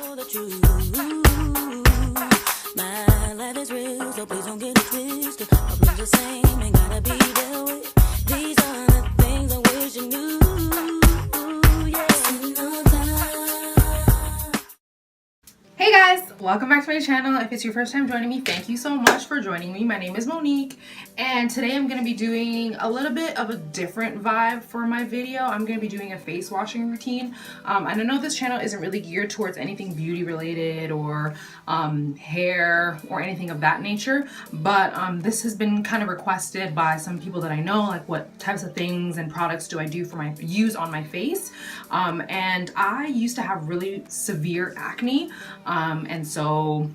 know the truth. My life is real, so please don't get it twisted. My blues the same, ain't gotta be dealt with. These are the things I wish you knew. Yeah. Hey guys, welcome back to my channel. If it's your first time joining me, thank you so much for joining me. My name is Monique, and today I'm going to be doing a little bit of a different vibe for my video. I'm going to be doing a face washing routine. And I know this channel isn't really geared towards anything beauty related or hair or anything of that nature, but this has been kind of requested by some people that I know, like what types of things and products do I do for use on my face. And I used to have really severe acne. And so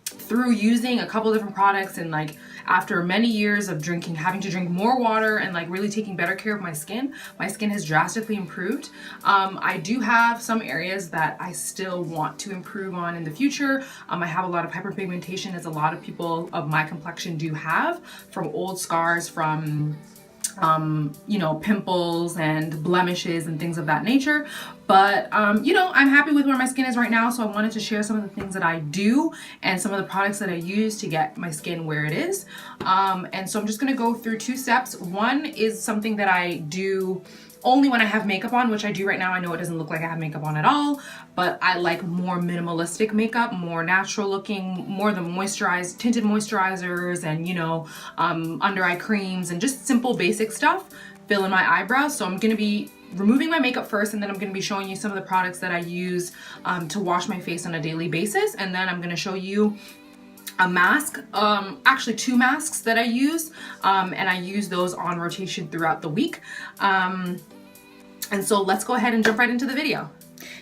through using a couple different products and like after many years of having to drink more water and like really taking better care of my skin has drastically improved. I do have some areas that I still want to improve on in the future. I have a lot of hyperpigmentation, as a lot of people of my complexion do have, from old scars, from you know, pimples and blemishes and things of that nature. But you know, I'm happy with where my skin is right now, so I wanted to share some of the things that I do and some of the products that I use to get my skin where it is. And so I'm just gonna go through two steps. One is something that I do only when I have makeup on, which I do right now. I know it doesn't look like I have makeup on at all, but I like more minimalistic makeup, more natural looking, more the tinted moisturizers and, you know, under eye creams and just simple basic stuff, fill in my eyebrows. So I'm going to be removing my makeup first, and then I'm going to be showing you some of the products that I use to wash my face on a daily basis. And then I'm going to show you a mask, actually two masks that I use, and I use those on rotation throughout the week. And so let's go ahead and jump right into the video.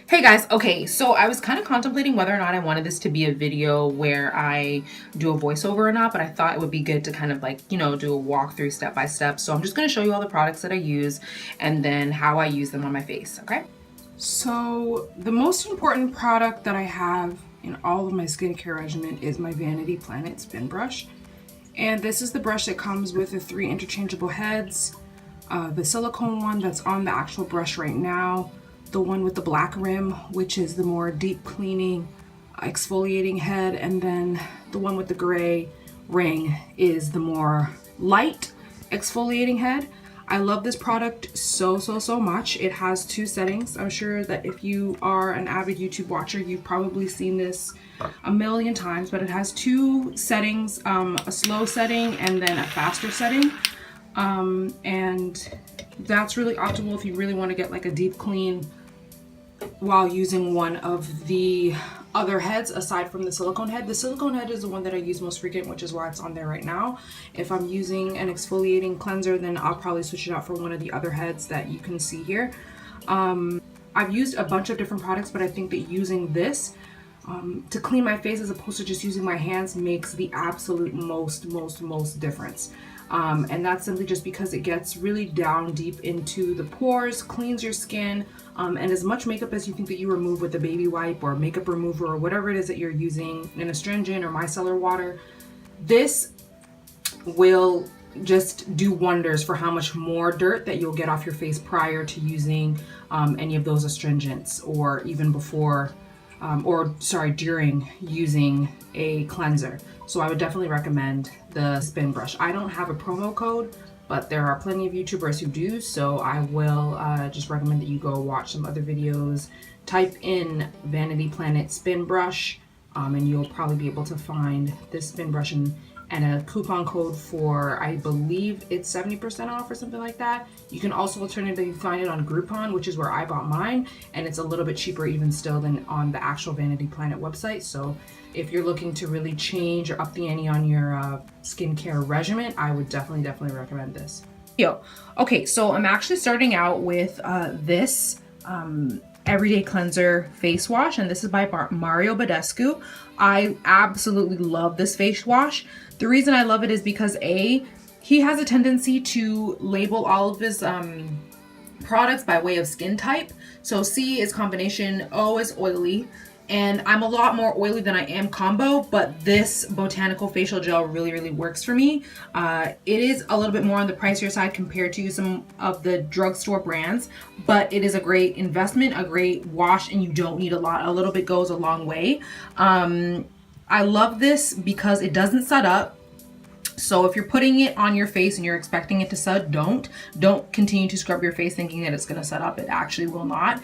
Hey guys, okay, so I was kind of contemplating whether or not I wanted this to be a video where I do a voiceover or not, but I thought it would be good to kind of like, you know, do a walkthrough step by step. So I'm just going to show you all the products that I use and then how I use them on my face, okay? So the most important product that I have in all of my skincare regimen is my Vanity Planet Spin Brush. And this is the brush that comes with the 3 interchangeable heads. The silicone one that's on the actual brush right now, the one with the black rim, which is the more deep cleaning, exfoliating head, and then the one with the gray ring is the more light exfoliating head. I love this product so much. It has 2 settings. I'm sure that if you are an avid YouTube watcher, you've probably seen this a million times, but it has 2 settings, a slow setting and then a faster setting. And that's really optimal if you really want to get like a deep clean while using one of the other heads aside from the silicone head. The silicone head is the one that I use most frequent, which is why it's on there right now. If I'm using an exfoliating cleanser, then I'll probably switch it out for one of the other heads that you can see here. I've used a bunch of different products, but I think that using this to clean my face as opposed to just using my hands makes the absolute most difference. And that's simply just because it gets really down deep into the pores, cleans your skin, and as much makeup as you think that you remove with a baby wipe or makeup remover or whatever it is that you're using, an astringent or micellar water, this will just do wonders for how much more dirt that you'll get off your face prior to using any of those astringents, or even before during using a cleanser. So I would definitely recommend the Spin Brush. I don't have a promo code, but there are plenty of YouTubers who do, so I will just recommend that you go watch some other videos, type in Vanity Planet Spin Brush, and you'll probably be able to find this spin brush and a coupon code for, I believe it's 70% off or something like that. You can also alternatively find it on Groupon, which is where I bought mine, and it's a little bit cheaper even still than on the actual Vanity Planet website. So if you're looking to really change or up the ante on your skincare regimen, I would definitely recommend this. Okay, so I'm actually starting out with this Everyday Cleanser face wash, and this is by Mario Badescu. I absolutely love this face wash. The reason I love it is because he has a tendency to label all of his products by way of skin type. So C is combination, O is oily, And I'm a lot more oily than I am combo, but this botanical facial gel really works for me. It is a little bit more on the pricier side compared to some of the drugstore brands, but it is a great investment, a great wash, and you don't need a lot. A little bit goes a long way. I love this because it doesn't set up. So if you're putting it on your face and you're expecting it to sud, don't continue to scrub your face thinking that it's going to set up. It actually will not,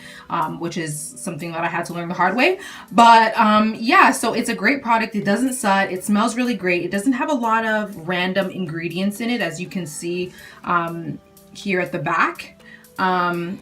which is something that I had to learn the hard way. But yeah, so it's a great product. It doesn't sud. It smells really great. It doesn't have a lot of random ingredients in it, as you can see here at the back. And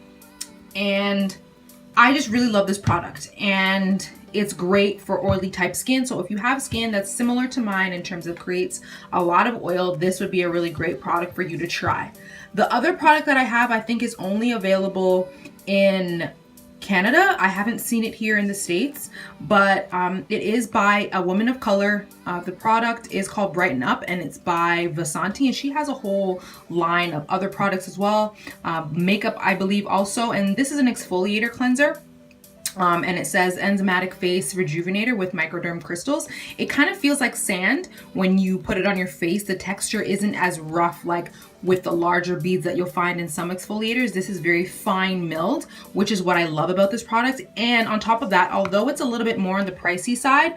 I just really love this product, and it's great for oily type skin. So if you have skin that's similar to mine in terms of creates a lot of oil, this would be a really great product for you to try. The other product that I have, I think, is only available in Canada. I haven't seen it here in the States, but it is by a woman of color. The product is called Brighten Up, and it's by Vasanti, and she has a whole line of other products as well. Makeup, I believe, also, and this is an exfoliator cleanser. And it says enzymatic face rejuvenator with microderm crystals. It kind of feels like sand when you put it on your face. The texture isn't as rough like with the larger beads that you'll find in some exfoliators. This is very fine milled, which is what I love about this product. And on top of that, although it's a little bit more on the pricey side,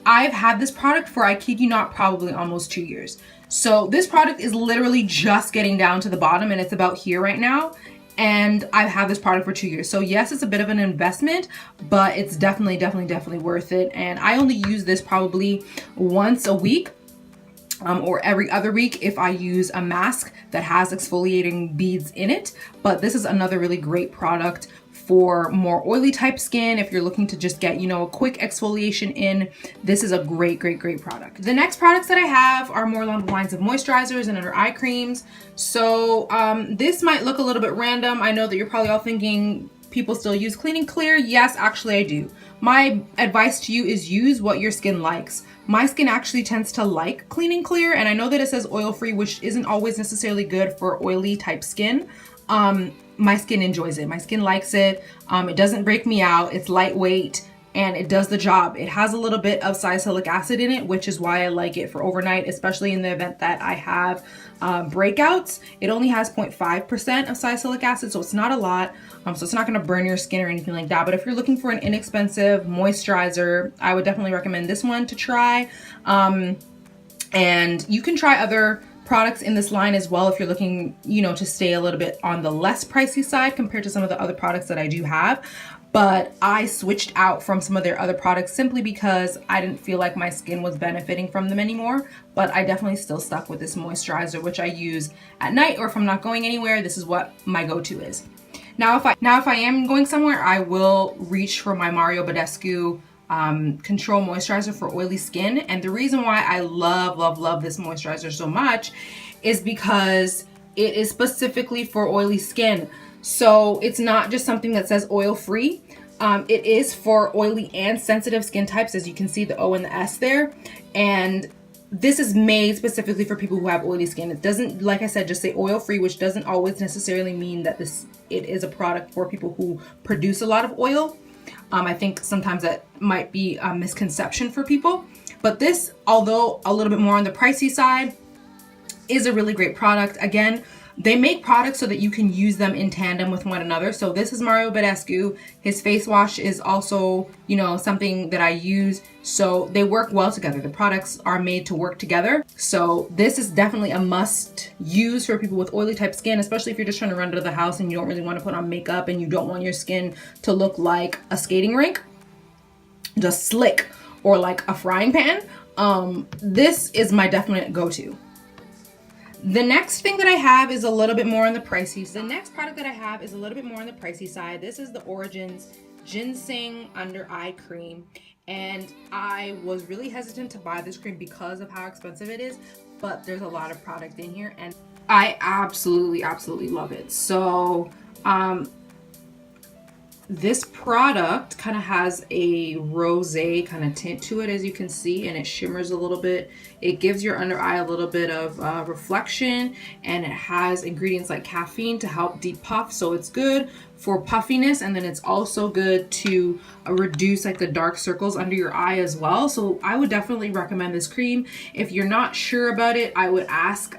I've had this product for, I kid you not, probably almost 2 years. So this product is literally just getting down to the bottom, and it's about here right now. And I've had this product for 2 years. So yes, it's a bit of an investment, but it's definitely worth it. And I only use this probably once a week, or every other week if I use a mask that has exfoliating beads in it. But this is another really great product for more oily type skin. If you're looking to just get, a quick exfoliation in, this is a great product. The next products that I have are more along the lines of moisturizers and under eye creams. So this might look a little bit random. I know that you're probably all thinking people still use Clean and Clear. Yes, actually I do. My advice to you is use what your skin likes. My skin actually tends to like Clean and Clear, and I know that it says oil free, which isn't always necessarily good for oily type skin. My skin enjoys it. My skin likes it. It doesn't break me out. It's lightweight and it does the job. It has a little bit of salicylic acid in it, which is why I like it for overnight, especially in the event that I have breakouts. It only has 0.5% of salicylic acid, so it's not a lot. So it's not going to burn your skin or anything like that. But if you're looking for an inexpensive moisturizer, I would definitely recommend this one to try. And you can try other products in this line as well if you're looking, to stay a little bit on the less pricey side compared to some of the other products that I do have. But I switched out from some of their other products simply because I didn't feel like my skin was benefiting from them anymore. But I definitely still stuck with this moisturizer, which I use at night, or if I'm not going anywhere, this is what my go-to is. Now if I am going somewhere, I will reach for my Mario Badescu Control Moisturizer for oily skin. And the reason why I love this moisturizer so much is because it is specifically for oily skin. So it's not just something that says oil free. It is for oily and sensitive skin types, as you can see the O and the S there. And this is made specifically for people who have oily skin. It doesn't, like I said, just say oil free, which doesn't always necessarily mean that it is a product for people who produce a lot of oil. I think sometimes that might be a misconception for people. But this, although a little bit more on the pricey side, is a really great product. Again, they make products so that you can use them in tandem with one another. So this is Mario Badescu. His face wash is also, something that I use. So they work well together. The products are made to work together. So this is definitely a must use for people with oily type skin, especially if you're just trying to run to the house and you don't really want to put on makeup and you don't want your skin to look like a skating rink, just slick, or like a frying pan. This is my definite go-to. The next thing that I have is a little bit more on the pricey side. The next product that I have is a little bit more on the pricey side. This is the Origins Ginseng Under Eye Cream. And I was really hesitant to buy this cream because of how expensive it is, but there's a lot of product in here and I absolutely love it. So This product kind of has a rosé kind of tint to it, as you can see, and it shimmers a little bit. It gives your under eye a little bit of reflection, and it has ingredients like caffeine to help depuff, so it's good for puffiness, and then it's also good to reduce like the dark circles under your eye as well. So I would definitely recommend this cream. If you're not sure about it, I would ask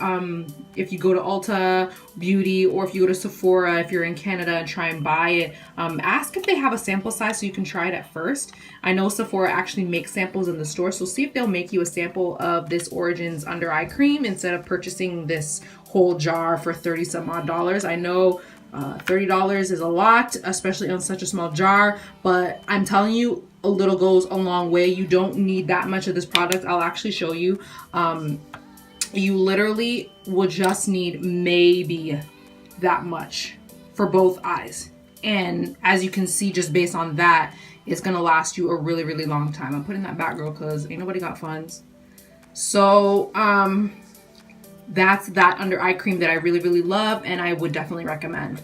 if you go to Ulta Beauty or if you go to Sephora, if you're in Canada, and try and buy it, ask if they have a sample size so you can try it at first. I know Sephora actually makes samples in the store, so see if they'll make you a sample of this Origins under eye cream instead of purchasing this whole jar for 30 some odd dollars. I know $30 is a lot, especially on such a small jar, but I'm telling you, a little goes a long way. You don't need that much of this product. I'll actually show you. You literally will just need maybe that much for both eyes. And as you can see, just based on that, it's gonna last you a really, really long time. I'm putting that back, girl, because ain't nobody got funds. So, that's that under eye cream that I really, really love, and I would definitely recommend.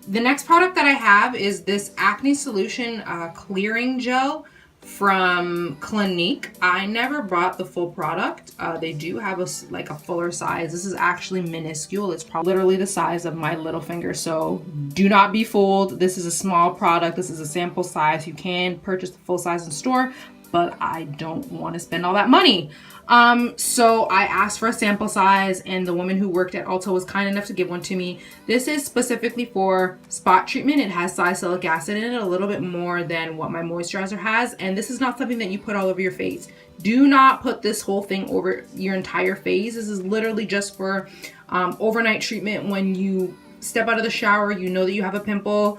The next product that I have is this acne solution clearing gel from Clinique. I never bought the full product. They do have a fuller size. This is actually minuscule. It's probably literally the size of my little finger, so do not be fooled. This is a small product. This is a sample size. You can purchase the full size in store, but I don't want to spend all that money. So I asked for a sample size, and the woman who worked at Ulta was kind enough to give one to me. This is specifically for spot treatment. It has salicylic acid in it, a little bit more than what my moisturizer has, and this is not something that you put all over your face. Do not put this whole thing over your entire face. This is literally just for overnight treatment. When you step out of the shower, you know that you have a pimple,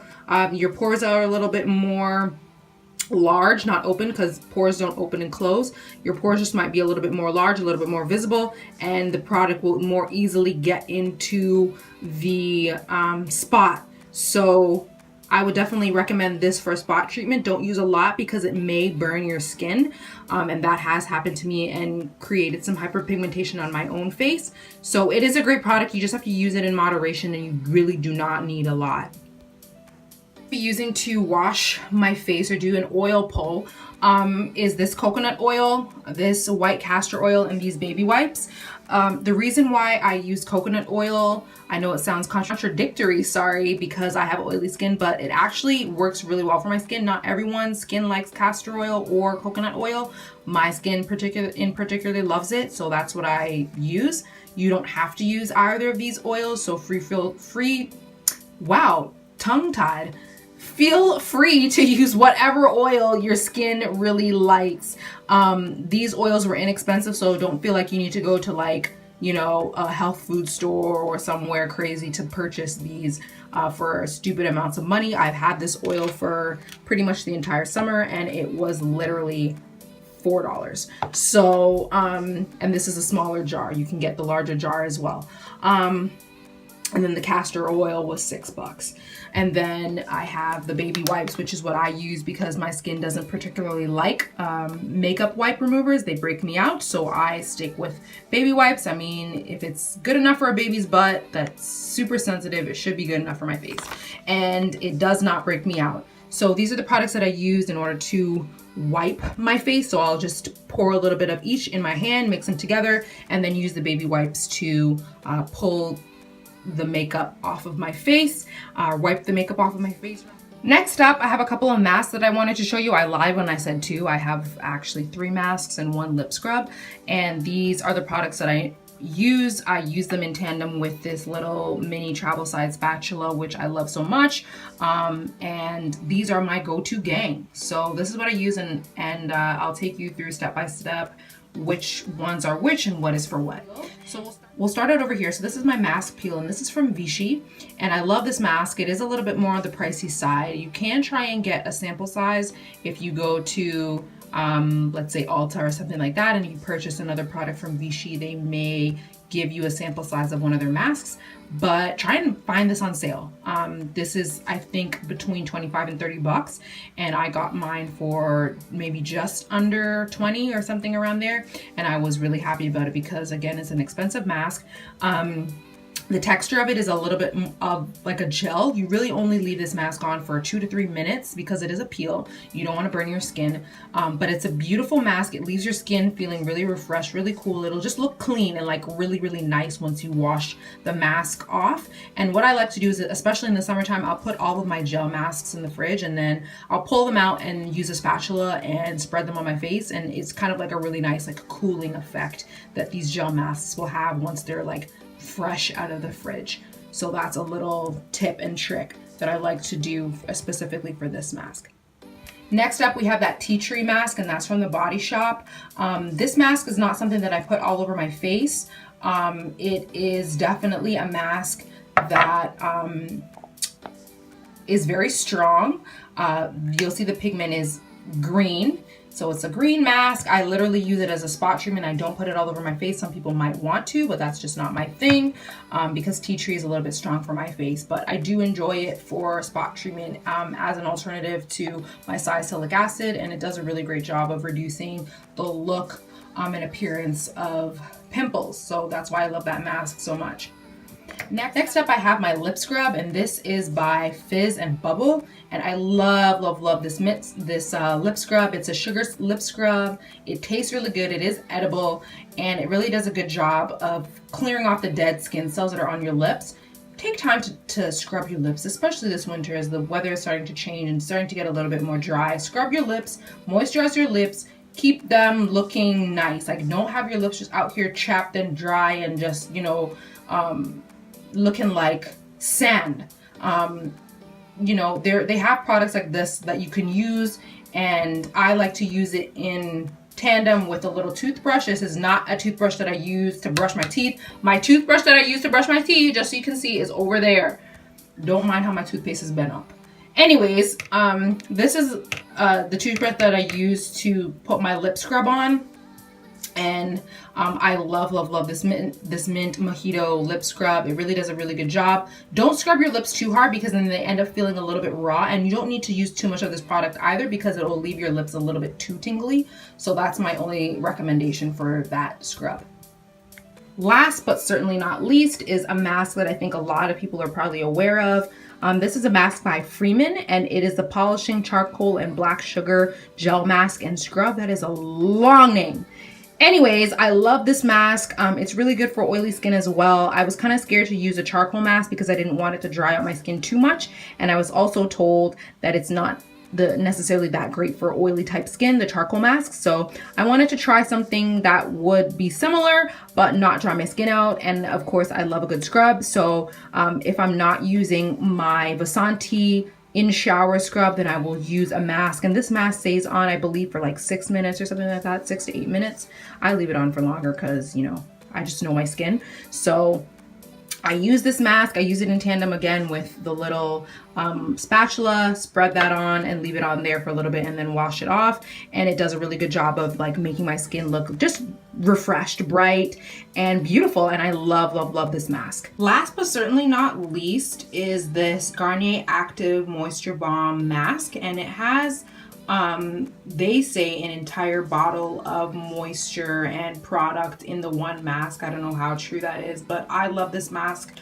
your pores are a little bit more large, not open, because pores don't open and close. Your pores just might be a little bit more large, a little bit more visible, and the product will more easily get into the spot. So I would definitely recommend this for a spot treatment. Don't use a lot because it may burn your skin, and that has happened to me and created some hyperpigmentation on my own face. So it is a great product. You just have to use it in moderation, and you really do not need a lot. Using to wash my face or do an oil pull is this coconut oil, this white castor oil, and these baby wipes. The reason why I use coconut oil, I know it sounds contradictory, sorry, because I have oily skin, but it actually works really well for my skin. Not everyone's skin likes castor oil or coconut oil. My skin particularly loves it, so that's what I use. You don't have to use either of these oils, so tongue-tied. Feel free to use whatever oil your skin really likes. These oils were inexpensive, so don't feel like you need to go to a health food store or somewhere crazy to purchase these for stupid amounts of money. I've had this oil for pretty much the entire summer, and it was literally $4. So, and this is a smaller jar. You can get the larger jar as well. And then the castor oil was $6. And then I have the baby wipes, which is what I use because my skin doesn't particularly like makeup wipe removers. They break me out, so I stick with baby wipes. I mean, if it's good enough for a baby's butt that's super sensitive, it should be good enough for my face. And it does not break me out. So these are the products that I used in order to wipe my face. So I'll just pour a little bit of each in my hand, mix them together, and then use the baby wipes to pull the makeup off of my face, wipe the makeup off of my face. Next up, I have a couple of masks that I wanted to show you. I lied when I said 2. I have actually 3 masks and 1 lip scrub, and these are the products that I use. I use them in tandem with this little mini travel size spatula, which I love so much, and these are my go-to gang. So this is what I use, and I'll take you through step by step which ones are which and what is for what. So we'll start out over here. So this is my mask peel, and this is from Vichy, and I love this mask. It is a little bit more on the pricey side. You can try and get a sample size if you go to let's say Ulta or something like that, and you purchase another product from Vichy. They may give you a sample size of one of their masks, but try and find this on sale. This is, I think, between 25 and 30 bucks, and I got mine for maybe just under 20 or something around there, and I was really happy about it because, again, it's an expensive mask. The texture of it is a little bit of like a gel. You really only leave this mask on for 2 to 3 minutes because it is a peel. You don't want to burn your skin, but it's a beautiful mask. It leaves your skin feeling really refreshed, really cool. It'll just look clean and like really, really nice once you wash the mask off. And what I like to do is, especially in the summertime, I'll put all of my gel masks in the fridge and then I'll pull them out and use a spatula and spread them on my face. And it's kind of like a really nice like cooling effect that these gel masks will have once they're like fresh out of the fridge. So that's a little tip and trick that I like to do specifically for this mask. Next up, we have that tea tree mask, and that's from the Body Shop. This mask is not something that I put all over my face. It is definitely a mask that is very strong. You'll see the pigment is green. So it's a green mask. I literally use it as a spot treatment. I don't put it all over my face. Some people might want to, but that's just not my thing because tea tree is a little bit strong for my face. But I do enjoy it for spot treatment as an alternative to my salicylic acid. And it does a really great job of reducing the look and appearance of pimples. So that's why I love that mask so much. Next up, I have my lip scrub, and this is by Fizz and Bubble, and I love this lip scrub. It's a sugar lip scrub. It tastes really good. It is edible, and it really does a good job of clearing off the dead skin cells that are on your lips. Take time to scrub your lips, especially this winter as the weather is starting to change and starting to get a little bit more dry. Scrub your lips, moisturize your lips, keep them looking nice. Like, don't have your lips just out here chapped and dry and just, looking like sand. They have products like this that you can use, and I like to use it in tandem with a little toothbrush. This is not a toothbrush that I use to brush my teeth. My toothbrush that I use to brush my teeth, just so you can see, is over there. Don't mind how my toothpaste has been up. Anyways, this is the toothbrush that I use to put my lip scrub on. And I love this mint mojito lip scrub. It really does a really good job. Don't scrub your lips too hard because then they end up feeling a little bit raw, and you don't need to use too much of this product either because it will leave your lips a little bit too tingly. So that's my only recommendation for that scrub. Last but certainly not least is a mask that I think a lot of people are probably aware of. This is a mask by Freeman, and it is the Polishing Charcoal and Black Sugar Gel Mask and Scrub. That is a long name. Anyways, I love this mask. It's really good for oily skin as well. I was kind of scared to use a charcoal mask because I didn't want it to dry out my skin too much. And I was also told that it's not necessarily that great for oily type skin, the charcoal mask. So I wanted to try something that would be similar but not dry my skin out. And of course, I love a good scrub. So if I'm not using my Vasanti in shower scrub, then I will use a mask, and this mask stays on, I believe, for like 6 minutes or something like that, 6 to 8 minutes. I leave it on for longer because, I just know my skin. So I use this mask. I use it in tandem again with the little spatula, spread that on and leave it on there for a little bit and then wash it off. And it does a really good job of like making my skin look just refreshed, bright, and beautiful. And I love this mask. Last but certainly not least is this Garnier Active Moisture Balm mask. And it has they say an entire bottle of moisture and product in the one mask. I don't know how true that is, but I love this mask.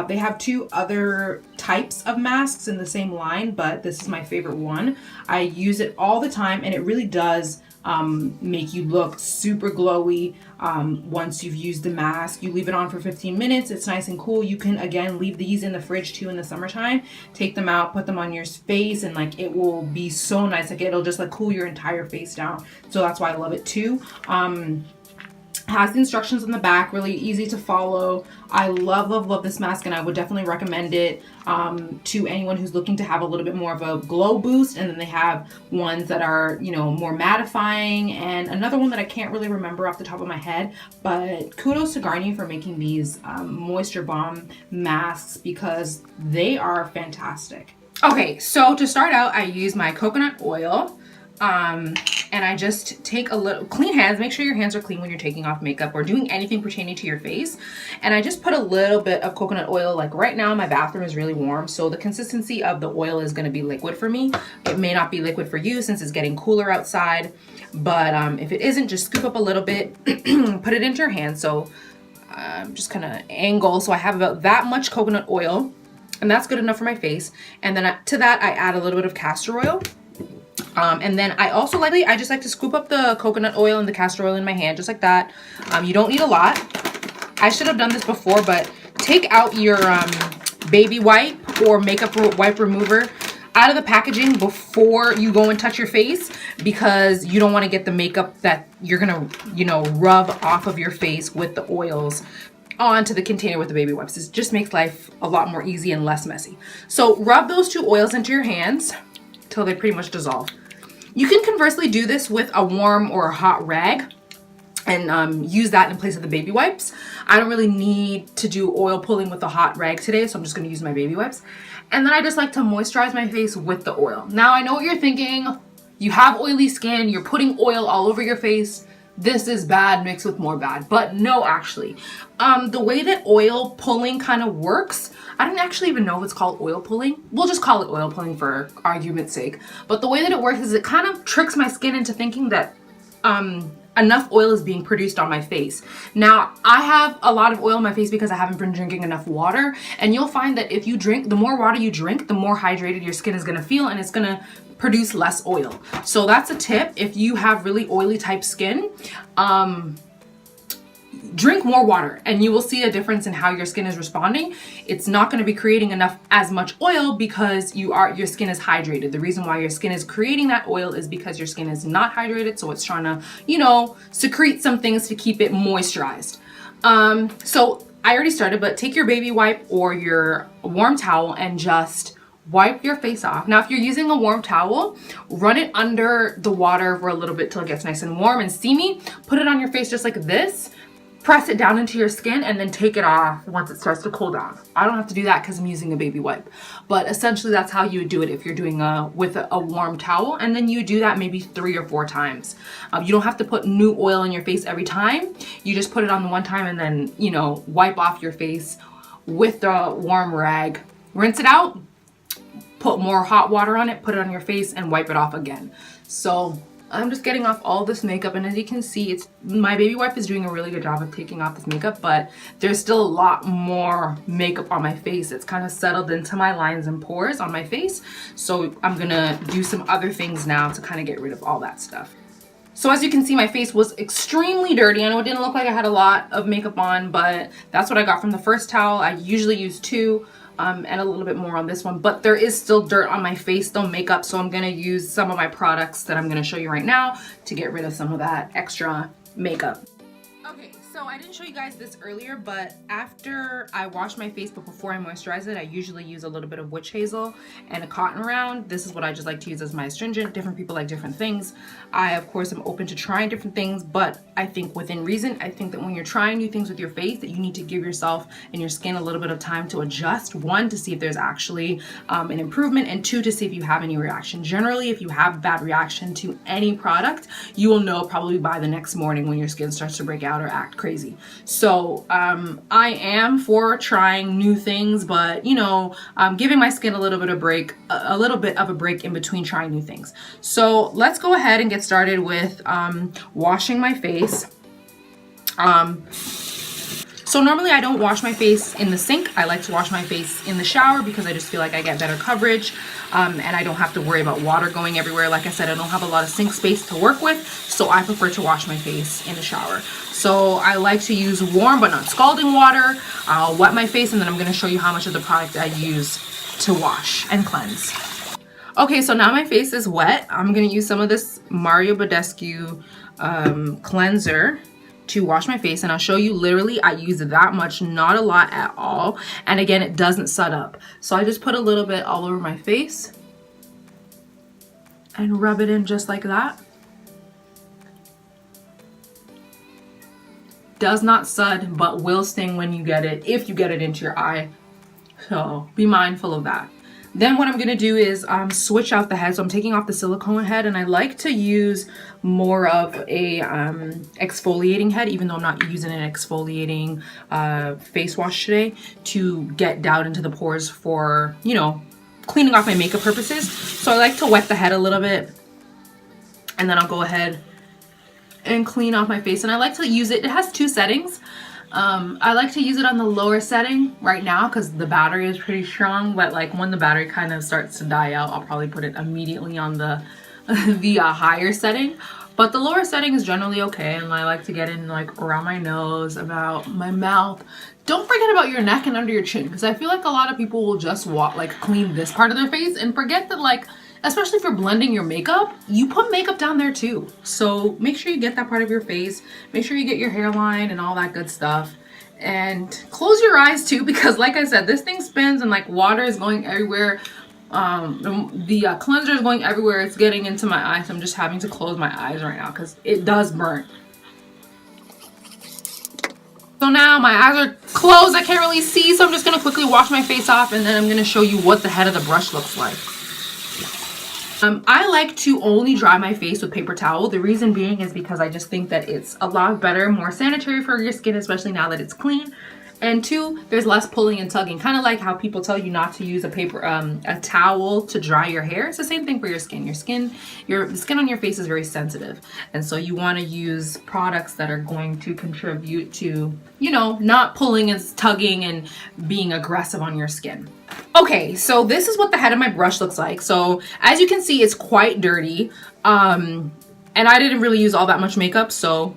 They have 2 other types of masks in the same line, but this is my favorite one. I use it all the time, and it really does make you look super glowy once you've used the mask. You leave it on for 15 minutes. It's nice and cool. You can, again, leave these in the fridge too in the summertime. Take them out, put them on your face, and like it will be so nice. Like it'll just like cool your entire face down. So that's why I love it too. Has the instructions on the back, really easy to follow. I love this mask, and I would definitely recommend it to anyone who's looking to have a little bit more of a glow boost. And then they have ones that are, more mattifying, and another one that I can't really remember off the top of my head, but kudos to Garnier for making these moisture bomb masks because they are fantastic. Okay, so to start out, I use my coconut oil. And I just take a little, clean hands, make sure your hands are clean when you're taking off makeup or doing anything pertaining to your face. And I just put a little bit of coconut oil. Like right now my bathroom is really warm, so the consistency of the oil is going to be liquid for me. It may not be liquid for you since it's getting cooler outside, but if it isn't, just scoop up a little bit, put it into your hand. So just kind of angle. So I have about that much coconut oil, and that's good enough for my face. And then to that, I add a little bit of castor oil. And then I also I just like to scoop up the coconut oil and the castor oil in my hand, just like that. You don't need a lot. I should have done this before, but take out your baby wipe or makeup wipe remover out of the packaging before you go and touch your face, because you don't want to get the makeup that you're gonna, you know, rub off of your face with the oils onto the container with the baby wipes. It just makes life a lot more easy and less messy. So rub those two oils into your hands till they pretty much dissolve. You can conversely do this with a warm or a hot rag and use that in place of the baby wipes. I don't really need to do oil pulling with a hot rag today, so I'm just gonna use my baby wipes. And then I just like to moisturize my face with the oil. Now I know what you're thinking. You have oily skin, you're putting oil all over your face. This is bad mixed with more bad. But no, actually. The way that oil pulling kind of works, I don't actually even know if it's called oil pulling. We'll just call it oil pulling for argument's sake. But the way that it works is it kind of tricks my skin into thinking that enough oil is being produced on my face. Now, I have a lot of oil on my face because I haven't been drinking enough water. And you'll find that if you drink, the more water you drink, the more hydrated your skin is gonna feel, and it's gonna produce less oil. So that's a tip. If you have really oily type skin, drink more water and you will see a difference in how your skin is responding. It's not going to be creating as much oil because your skin is hydrated. The reason why your skin is creating that oil is because your skin is not hydrated, so it's trying to, you know, secrete some things to keep it moisturized. So I already started, but take your baby wipe or your warm towel and just wipe your face off. Now, if you're using a warm towel, run it under the water for a little bit till it gets nice and warm and steamy. Put it on your face just like this. Press it down into your skin and then take it off once it starts to cool down. I don't have to do that because I'm using a baby wipe. But essentially that's how you would do it if you're doing with a warm towel. And then you do that maybe 3 or 4 times. You don't have to put new oil in your face every time. You just put it on the one time and then, you know, wipe off your face with the warm rag. Rinse it out. Put more hot water on it, put it on your face, and wipe it off again. So I'm just getting off all this makeup, and as you can see, my baby wipe is doing a really good job of taking off this makeup, but there's still a lot more makeup on my face. It's kind of settled into my lines and pores on my face, so I'm gonna do some other things now to kind of get rid of all that stuff. So as you can see, my face was extremely dirty. I know it didn't look like I had a lot of makeup on, but that's what I got from the first towel. I usually use 2. And a little bit more on this one, but there is still dirt on my face, still makeup, so I'm gonna use some of my products that I'm gonna show you right now to get rid of some of that extra makeup. Okay, so I didn't show you guys this earlier, but after I wash my face but before I moisturize it, I usually use a little bit of witch hazel and a cotton round. This is what I just like to use as my astringent. Different people like different things. I, of course, am open to trying different things, but I think within reason. I think that when you're trying new things with your face, that you need to give yourself and your skin a little bit of time to adjust. 1, to see if there's actually an improvement, and 2, to see if you have any reaction. Generally, if you have a bad reaction to any product, you will know probably by the next morning when your skin starts to break out or act crazy. So I am for trying new things, but you know, giving my skin a little bit of a break in between trying new things. So let's go ahead and get started with washing my face. So normally I don't wash my face in the sink. I like to wash my face in the shower because I just feel like I get better coverage, and I don't have to worry about water going everywhere. Like I said, I don't have a lot of sink space to work with, so I prefer to wash my face in the shower. So I like to use warm but not scalding water. I'll wet my face, and then I'm going to show you how much of the product I use to wash and cleanse. Okay, so now my face is wet. I'm going to use some of this Mario Badescu cleanser to wash my face, and I'll show you literally I use that much, not a lot at all, and again, it doesn't set up. So I just put a little bit all over my face and rub it in just like that. Does not sud, but will sting when you get it, if you get it into your eye, so be mindful of that. Then what I'm going to do is switch out the head. So I'm taking off the silicone head, and I like to use more of a exfoliating head, even though I'm not using an exfoliating face wash today, to get down into the pores for, you know, cleaning off my makeup purposes. So I like to wet the head a little bit, and then I'll go ahead and clean off my face. And I like to use it. It has 2 settings. I like to use it on the lower setting right now because the battery is pretty strong, but like when the battery kind of starts to die out, I'll probably put it immediately on the higher setting. But the lower setting is generally okay, and I like to get in like around my nose, about my mouth. Don't forget about your neck and under your chin, because I feel like a lot of people will just clean this part of their face and forget that, like, especially if you're blending your makeup, you put makeup down there too. So make sure you get that part of your face. Make sure you get your hairline and all that good stuff. And close your eyes too, because like I said, this thing spins and like water is going everywhere. The cleanser is going everywhere. It's getting into my eyes. So I'm just having to close my eyes right now because it does burn. So now my eyes are closed. I can't really see, so I'm just gonna quickly wash my face off, and then I'm gonna show you what the head of the brush looks like. I like to only dry my face with paper towel. The reason being is because I just think that it's a lot better, more sanitary for your skin, especially now that it's clean. And two, there's less pulling and tugging. Kind of like how people tell you not to use a towel to dry your hair. It's the same thing for your skin. The skin on your face is very sensitive. And so you want to use products that are going to contribute to, you know, not pulling and tugging and being aggressive on your skin. Okay, so this is what the head of my brush looks like. So as you can see, it's quite dirty. And I didn't really use all that much makeup, so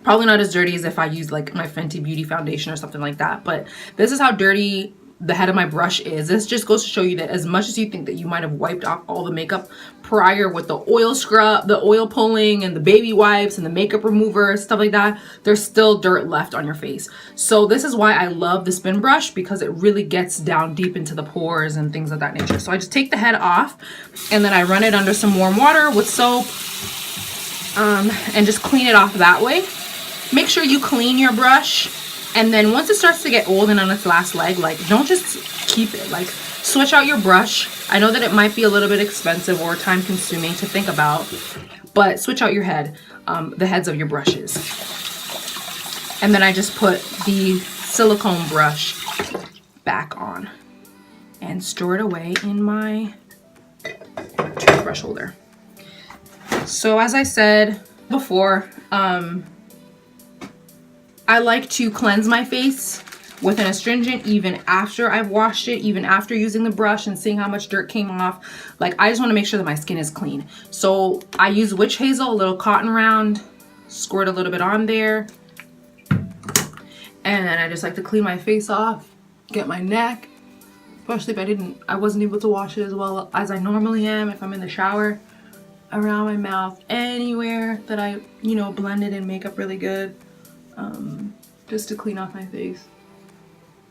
probably not as dirty as if I used like my Fenty Beauty foundation or something like that. But this is how dirty the head of my brush is. This just goes to show you that as much as you think that you might have wiped off all the makeup prior with the oil scrub, the oil pulling and the baby wipes and the makeup remover, stuff like that, there's still dirt left on your face. So this is why I love the spin brush, because it really gets down deep into the pores and things of that nature. So I just take the head off and then I run it under some warm water with soap and just clean it off that way. Make sure you clean your brush, and then once it starts to get old and on its last leg, like, don't just keep it. Like, switch out your brush. I know that it might be a little bit expensive or time consuming to think about, but switch out your the heads of your brushes. And then I just put the silicone brush back on and store it away in my toothbrush holder. So as I said before, I like to cleanse my face with an astringent even after I've washed it, even after using the brush and seeing how much dirt came off. Like, I just want to make sure that my skin is clean. So I use witch hazel, a little cotton round, squirt a little bit on there. And then I just like to clean my face off, get my neck, especially if I wasn't able to wash it as well as I normally am if I'm in the shower, around my mouth, anywhere that I, you know, blended in makeup really good. Just to clean off my face,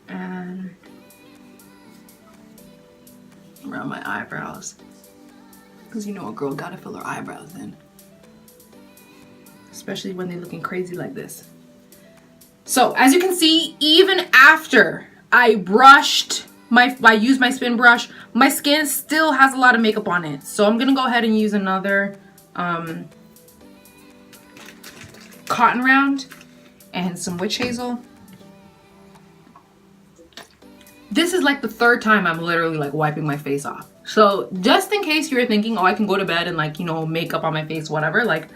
and around my eyebrows, because you know a girl gotta fill her eyebrows in, especially when they're looking crazy like this. So as you can see, even after I used my spin brush, my skin still has a lot of makeup on it. So I'm gonna go ahead and use another cotton round and some witch hazel. This is like the third time I'm literally like wiping my face off. So just in case you're thinking, oh, I can go to bed and like, you know, makeup on my face, whatever, like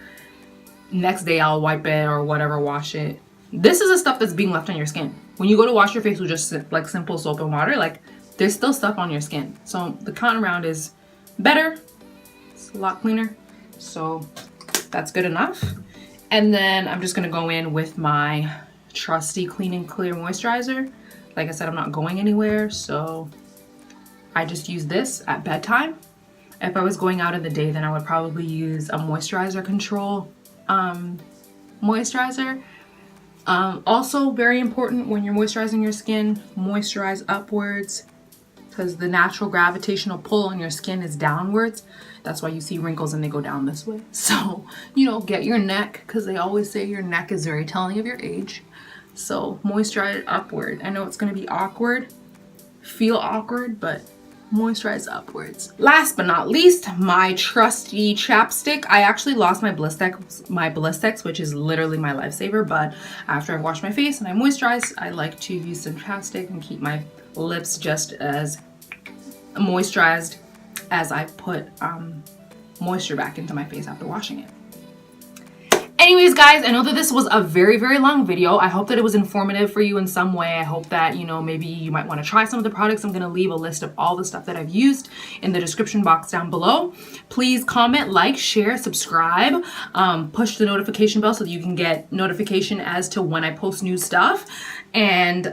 next day I'll wipe it or whatever, wash it. This is the stuff that's being left on your skin. When you go to wash your face with just like simple soap and water, like there's still stuff on your skin. So the cotton round is better. It's a lot cleaner. So that's good enough. And then I'm just gonna go in with my trusty Clean and Clear moisturizer. Like I said, I'm not going anywhere, so I just use this at bedtime. If I was going out in the day, then I would probably use a moisturizer control moisturizer. Also very important when you're moisturizing your skin, moisturize upwards, because the natural gravitational pull on your skin is downwards. That's why you see wrinkles and they go down this way. So, you know, get your neck, because they always say your neck is very telling of your age. So moisturize upward. I know it's going to be awkward, feel awkward, but moisturize upwards. Last but not least, my trusty chapstick. I actually lost my Blistex, which is literally my lifesaver, but after I wash my face and I moisturize, I like to use some chapstick and keep my lips just as moisturized as I put moisture back into my face after washing it. Anyways, guys, I know that this was a very, very long video. I hope that it was informative for you in some way. I hope that, you know, maybe you might want to try some of the products. I'm going to leave a list of all the stuff that I've used in the description box down below. Please comment, like, share, subscribe, push the notification bell so that you can get notification as to when I post new stuff. And,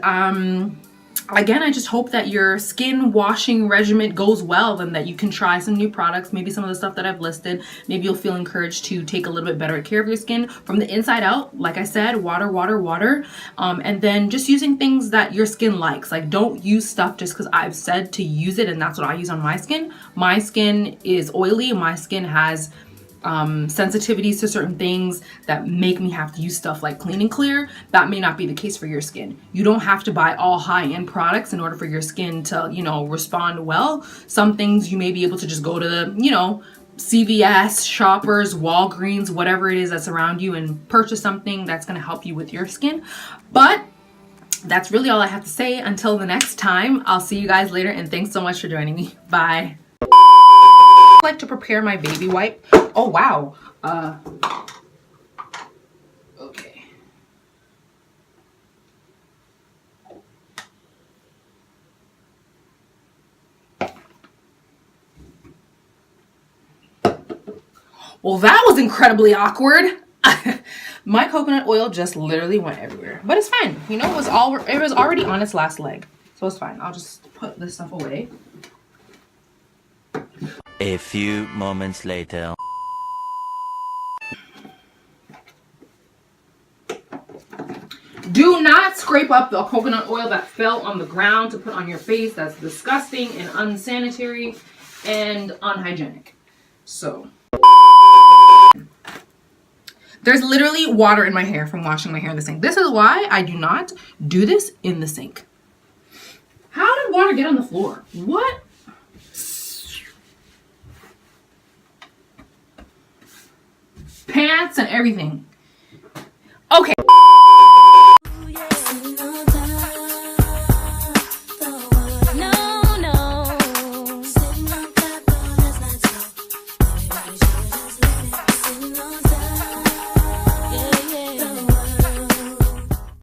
again, I just hope that your skin washing regimen goes well and that you can try some new products, maybe some of the stuff that I've listed. Maybe you'll feel encouraged to take a little bit better care of your skin from the inside out. Like I said, water, water, water. And then just using things that your skin likes. Like, don't use stuff just because I've said to use it and that's what I use on my skin. My skin is oily. My skin has sensitivities to certain things that make me have to use stuff like Clean and Clear. That may not be the case for your skin. You don't have to buy all high-end products in order for your skin to, you know, respond well. Some things you may be able to just go to the, you know, CVS, Shoppers, Walgreens, whatever it is that's around you and purchase something that's going to help you with your skin. But that's really all I have to say. Until the next time, I'll see you guys later, and thanks so much for joining me. Bye. I like to prepare my baby wipe. Oh wow. Okay. Well, that was incredibly awkward. My coconut oil just literally went everywhere, but it's fine. You know, it was already on its last leg, so it's fine. I'll just put this stuff away. A few moments later. Do not scrape up the coconut oil that fell on the ground to put on your face. That's disgusting and unsanitary and unhygienic. So, there's literally water in my hair from washing my hair in the sink. This is why I do not do this in the sink. How did water get on the floor? What? Pants and everything.